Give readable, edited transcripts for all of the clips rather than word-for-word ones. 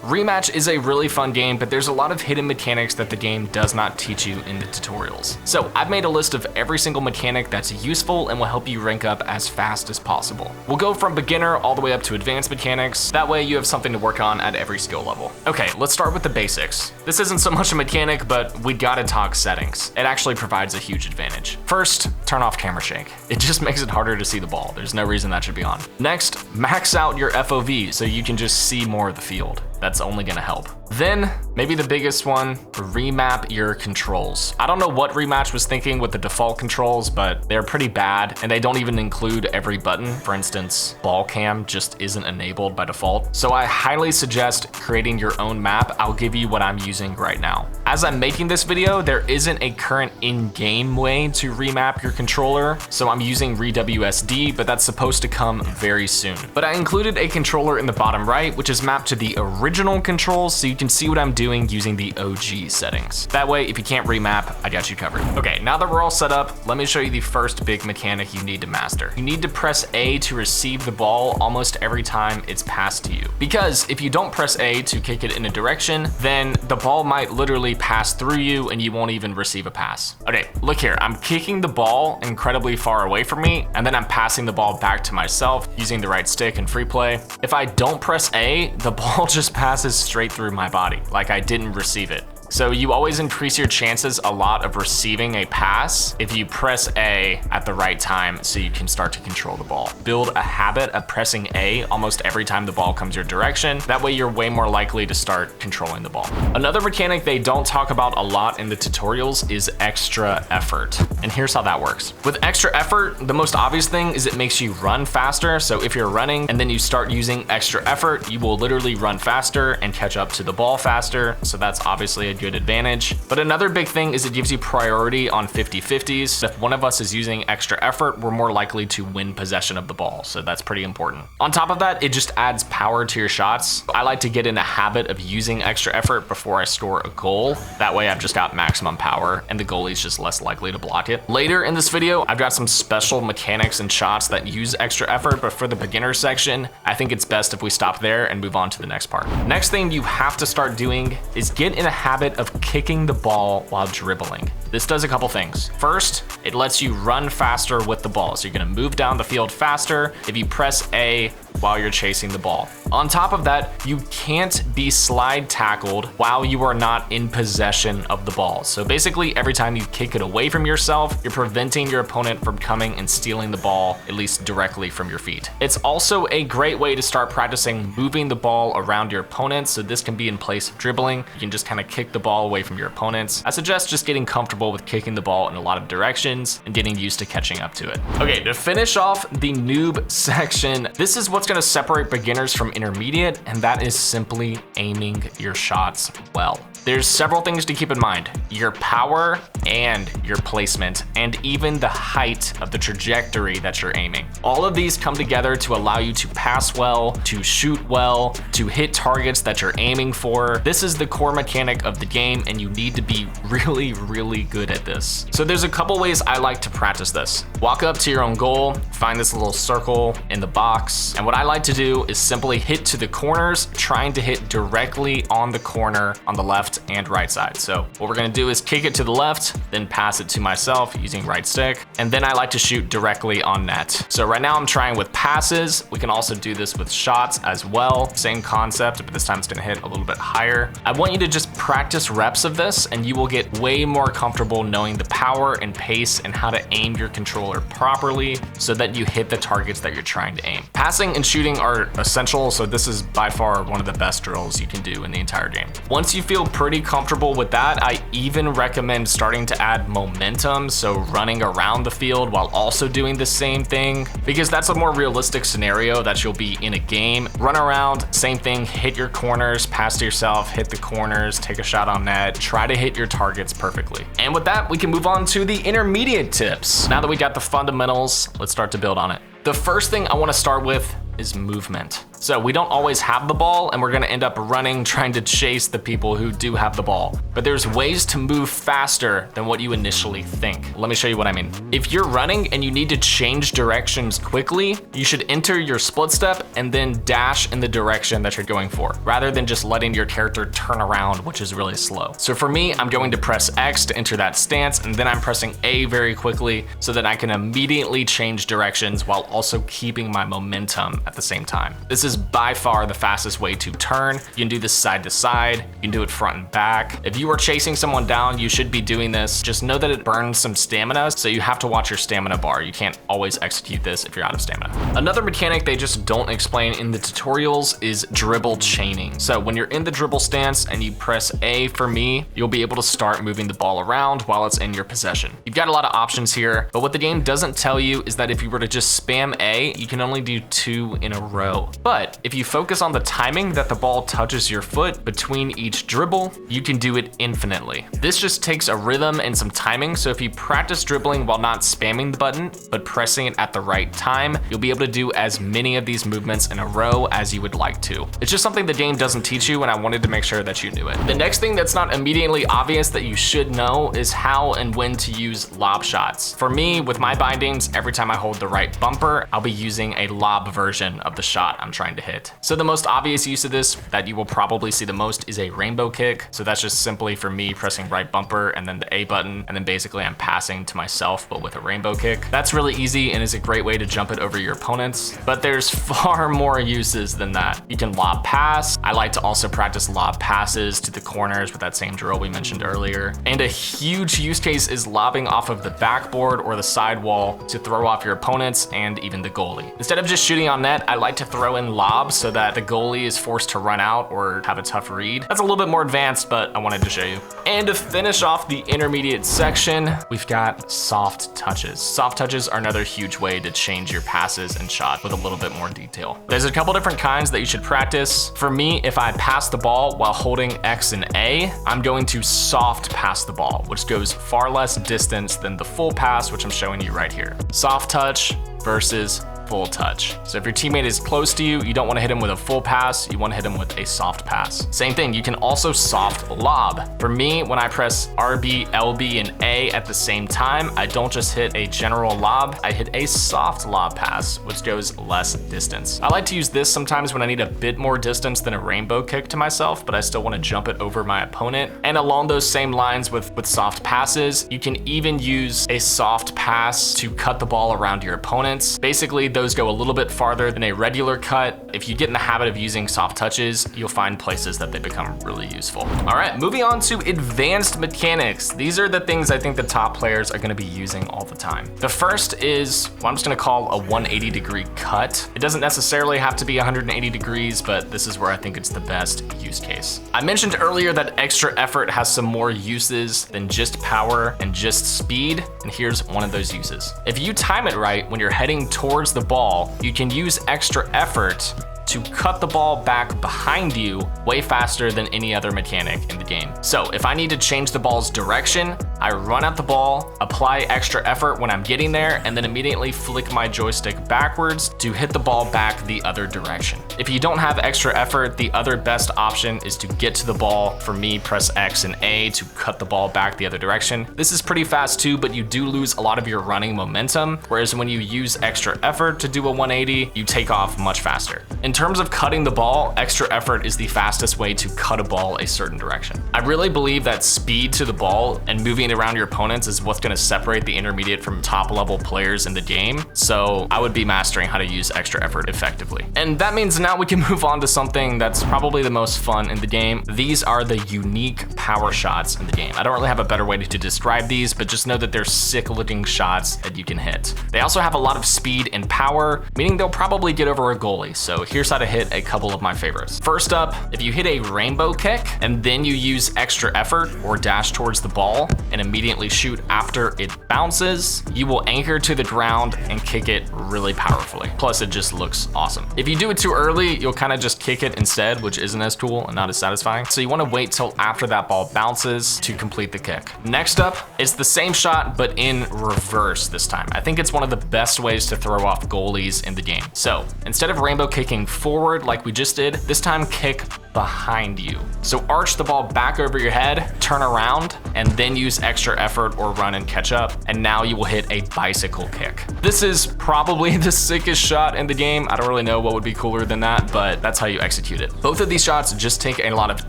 Rematch is a really fun game, but there's a lot of hidden mechanics that the game does not teach you in the tutorials. So I've made a list of every single mechanic that's useful and will help you rank up as fast as possible. We'll go from beginner all the way up to advanced mechanics. That way you have something to work on at every skill level. Okay, let's start with the basics. This isn't so much a mechanic, but we gotta talk settings. It actually provides a huge advantage. First, turn off camera shake. It just makes it harder to see the ball. There's no reason that should be on. Next, max out your FOV so you can just see more of the field. That's only gonna help. Then, maybe the biggest one, remap your controls. I don't know what Rematch was thinking with the default controls, but they're pretty bad and they don't even include every button. For instance, ball cam just isn't enabled by default. So I highly suggest creating your own map. I'll give you what I'm using right now. As I'm making this video, there isn't a current in-game way to remap your controller. So I'm using ReWSD, but that's supposed to come very soon. But I included a controller in the bottom right, which is mapped to the original controls, so you can see what I'm doing using the OG settings. That way, if you can't remap, I got you covered. Okay, now that we're all set up, let me show you the first big mechanic you need to master. You need to press A to receive the ball almost every time it's passed to you. Because if you don't press A to kick it in a direction, then the ball might literally pass through you and you won't even receive a pass. Okay, look here, I'm kicking the ball incredibly far away from me, and then I'm passing the ball back to myself using the right stick and free play. If I don't press A, the ball just passes straight through my body, like I didn't receive it. So you always increase your chances a lot of receiving a pass if you press A at the right time so you can start to control the ball. Build a habit of pressing A almost every time the ball comes your direction. That way you're way more likely to start controlling the ball. Another mechanic they don't talk about a lot in the tutorials is extra effort. And here's how that works. With extra effort, the most obvious thing is it makes you run faster. So if you're running and then you start using extra effort, you will literally run faster and catch up to the ball faster. So that's obviously a good advantage. But another big thing is it gives you priority on 50-50s. If one of us is using extra effort, we're more likely to win possession of the ball. So that's pretty important. On top of that, it just adds power to your shots. I like to get in a habit of using extra effort before I score a goal. That way I've just got maximum power and the goalie's just less likely to block it. Later in this video, I've got some special mechanics and shots that use extra effort, but for the beginner section, I think it's best if we stop there and move on to the next part. Next thing you have to start doing is get in a habit of kicking the ball while dribbling. This does a couple things. First, it lets you run faster with the ball. So you're gonna move down the field faster if you press A while you're chasing the ball. On top of that, you can't be slide tackled while you are not in possession of the ball. So basically, every time you kick it away from yourself, you're preventing your opponent from coming and stealing the ball, at least directly from your feet. It's also a great way to start practicing moving the ball around your opponents. So this can be in place of dribbling. You can just kind of kick the ball away from your opponents. I suggest just getting comfortable with kicking the ball in a lot of directions and getting used to catching up to it. Okay, to finish off the noob section, this is what's gonna separate beginners from intermediate, and that is simply aiming your shots well. There's several things to keep in mind: your power and your placement, and even the height of the trajectory that you're aiming. All of these come together to allow you to pass well, to shoot well, to hit targets that you're aiming for. This is the core mechanic of the game, and you need to be really, really good at this. So there's a couple ways I like to practice this. Walk up to your own goal, find this little circle in the box, and what I like to do is simply hit to the corners, trying to hit directly on the corner on the left and right side. So what we're gonna do is kick it to the left, then pass it to myself using right stick, and then I like to shoot directly on net. So right now I'm trying with passes. We can also do this with shots as well. Same concept, but this time it's gonna hit a little bit higher. I want you to just practice reps of this, and you will get way more comfortable knowing the power and pace and how to aim your controller properly so that you hit the targets that you're trying to aim. Passing and shooting are essential, so this is by far one of the best drills you can do in the entire game. Once you feel pretty comfortable with that, I even recommend starting to add momentum, so running around the field while also doing the same thing, because that's a more realistic scenario that you'll be in a game. Run around, same thing, hit your corners, pass to yourself, hit the corners, take a shot on net, try to hit your targets perfectly. And with that, we can move on to the intermediate tips. Now that we got the fundamentals, let's start to build on it. The first thing I want to start with is movement. So we don't always have the ball, and we're gonna end up running trying to chase the people who do have the ball. But there's ways to move faster than what you initially think. Let me show you what I mean. If you're running and you need to change directions quickly, you should enter your split step and then dash in the direction that you're going for, rather than just letting your character turn around, which is really slow. So for me, I'm going to press X to enter that stance, and then I'm pressing A very quickly so that I can immediately change directions while also keeping my momentum at the same time. This is by far the fastest way to turn. You can do this side to side, you can do it front and back. If you are chasing someone down, you should be doing this. Just know that it burns some stamina, so you have to watch your stamina bar. You can't always execute this if you're out of stamina. Another mechanic they just don't explain in the tutorials is dribble chaining. So when you're in the dribble stance and you press A for me, you'll be able to start moving the ball around while it's in your possession. You've got a lot of options here, but what the game doesn't tell you is that if you were to just spam A, you can only do 2 in a row. But if you focus on the timing that the ball touches your foot between each dribble, you can do it infinitely. This just takes a rhythm and some timing, so if you practice dribbling while not spamming the button, but pressing it at the right time, you'll be able to do as many of these movements in a row as you would like to. It's just something the game doesn't teach you, and I wanted to make sure that you knew it. The next thing that's not immediately obvious that you should know is how and when to use lob shots. For me, with my bindings, every time I hold the right bumper, I'll be using a lob version of the shot I'm trying to hit. So the most obvious use of this that you will probably see the most is a rainbow kick. So that's just simply for me pressing right bumper and then the A button, and then basically I'm passing to myself, but with a rainbow kick. That's really easy and is a great way to jump it over your opponents, but there's far more uses than that. You can lob pass. I like to also practice lob passes to the corners with that same drill we mentioned earlier. And a huge use case is lobbing off of the backboard or the sidewall to throw off your opponents and even the goalie. Instead of just shooting on net, I like to throw in lobs so that the goalie is forced to run out or have a tough read. That's a little bit more advanced, but I wanted to show you. And to finish off the intermediate section, we've got soft touches. Soft touches are another huge way to change your passes and shot with a little bit more detail. There's a couple different kinds that you should practice. For me, if I pass the ball while holding X and A, I'm going to soft pass the ball, which goes far less distance than the full pass, which I'm showing you right here. Soft touch versus full touch. So if your teammate is close to you, you don't want to hit him with a full pass, you want to hit him with a soft pass. Same thing, you can also soft lob. For me, when I press RB, LB, and A at the same time, I don't just hit a general lob, I hit a soft lob pass, which goes less distance. I like to use this sometimes when I need a bit more distance than a rainbow kick to myself, but I still want to jump it over my opponent. And along those same lines with soft passes, you can even use a soft pass to cut the ball around your opponents. Basically, those go a little bit farther than a regular cut. If you get in the habit of using soft touches, you'll find places that they become really useful. All right, moving on to advanced mechanics. These are the things I think the top players are gonna be using all the time. The first is what I'm just gonna call a 180-degree cut. It doesn't necessarily have to be 180 degrees, but this is where I think it's the best use case. I mentioned earlier that extra effort has some more uses than just power and just speed, and here's one of those uses. If you time it right, when you're heading towards the ball, you can use extra effort to cut the ball back behind you way faster than any other mechanic in the game. So if I need to change the ball's direction, I run at the ball, apply extra effort when I'm getting there, and then immediately flick my joystick backwards to hit the ball back the other direction. If you don't have extra effort, the other best option is to get to the ball. For me, press X and A to cut the ball back the other direction. This is pretty fast too, but you do lose a lot of your running momentum, whereas when you use extra effort to do a 180, you take off much faster. In terms of cutting the ball, extra effort is the fastest way to cut a ball a certain direction. I really believe that speed to the ball and moving around your opponents is what's going to separate the intermediate from top level players in the game. So I would be mastering how to use extra effort effectively. And that means now we can move on to something that's probably the most fun in the game. These are the unique power shots in the game. I don't really have a better way to describe these, but just know that they're sick looking shots that you can hit. They also have a lot of speed and power, meaning they'll probably get over a goalie. So here's how to hit a couple of my favorites. First up, if you hit a rainbow kick and then you use extra effort or dash towards the ball, and and immediately shoot after it bounces, you will anchor to the ground and kick it really powerfully. Plus, it just looks awesome. If you do it too early, you'll kind of just kick it instead, which isn't as cool and not as satisfying. So you want to wait till after that ball bounces to complete the kick. Next up, it's the same shot, but in reverse this time. I think it's one of the best ways to throw off goalies in the game. So instead of rainbow kicking forward like we just did, this time kick behind you. So arch the ball back over your head, turn around, and then use extra effort or run and catch up. And now you will hit a bicycle kick. This is probably the sickest shot in the game. I don't really know what would be cooler than that, but that's how you execute it. Both of these shots just take a lot of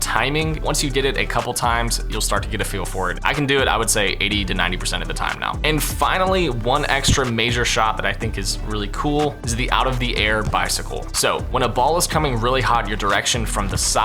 timing. Once you get it a couple times, you'll start to get a feel for it. I can do it, I would say 80 to 90% of the time now. And finally, one extra major shot that I think is really cool is the out of the air bicycle. So when a ball is coming really hot your direction from the side,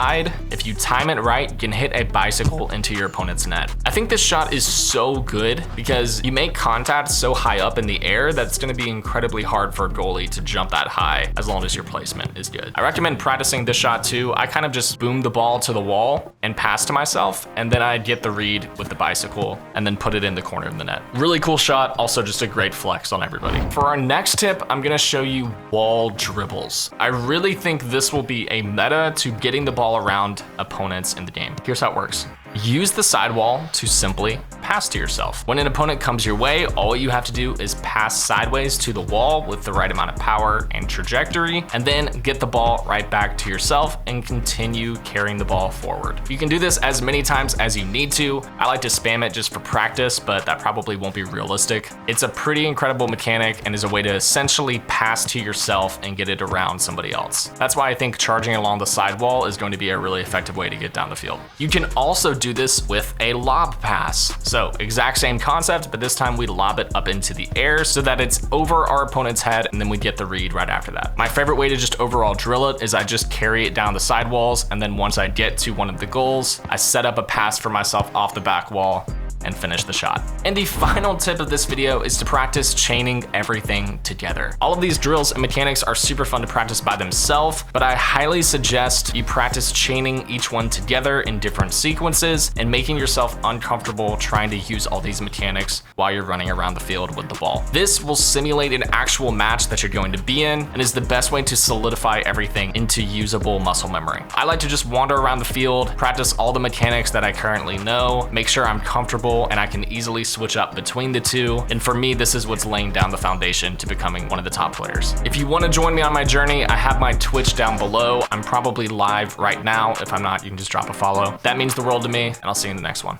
if you time it right, you can hit a bicycle into your opponent's net. I think this shot is so good because you make contact so high up in the air that it's going to be incredibly hard for a goalie to jump that high as long as your placement is good. I recommend practicing this shot too. I kind of just boom the ball to the wall and pass to myself, and then I'd get the read with the bicycle and then put it in the corner of the net. Really cool shot, also just a great flex on everybody. For our next tip, I'm going to show you wall dribbles. I really think this will be a meta to getting the ball around opponents in the game. Here's how it works. Use the sidewall to simply pass to yourself. When an opponent comes your way, all you have to do is pass sideways to the wall with the right amount of power and trajectory, and then get the ball right back to yourself and continue carrying the ball forward. You can do this as many times as you need to. I like to spam it just for practice, but that probably won't be realistic. It's a pretty incredible mechanic and is a way to essentially pass to yourself and get it around somebody else. That's why I think charging along the sidewall is going to be a really effective way to get down the field. You can also do this with a lob pass. So exact same concept, but this time we lob it up into the air so that it's over our opponent's head, and then we get the read right after that. My favorite way to just overall drill it is I just carry it down the sidewalls, and then once I get to one of the goals, I set up a pass for myself off the back wall and finish the shot. And the final tip of this video is to practice chaining everything together. All of these drills and mechanics are super fun to practice by themselves, but I highly suggest you practice chaining each one together in different sequences and making yourself uncomfortable trying to use all these mechanics while you're running around the field with the ball. This will simulate an actual match that you're going to be in and is the best way to solidify everything into usable muscle memory. I like to just wander around the field, practice all the mechanics that I currently know, make sure I'm comfortable and I can easily switch up between the two. And for me, this is what's laying down the foundation to becoming one of the top players. If you want to join me on my journey, I have my Twitch down below. I'm probably live right now. If I'm not, you can just drop a follow. That means the world to me, and I'll see you in the next one.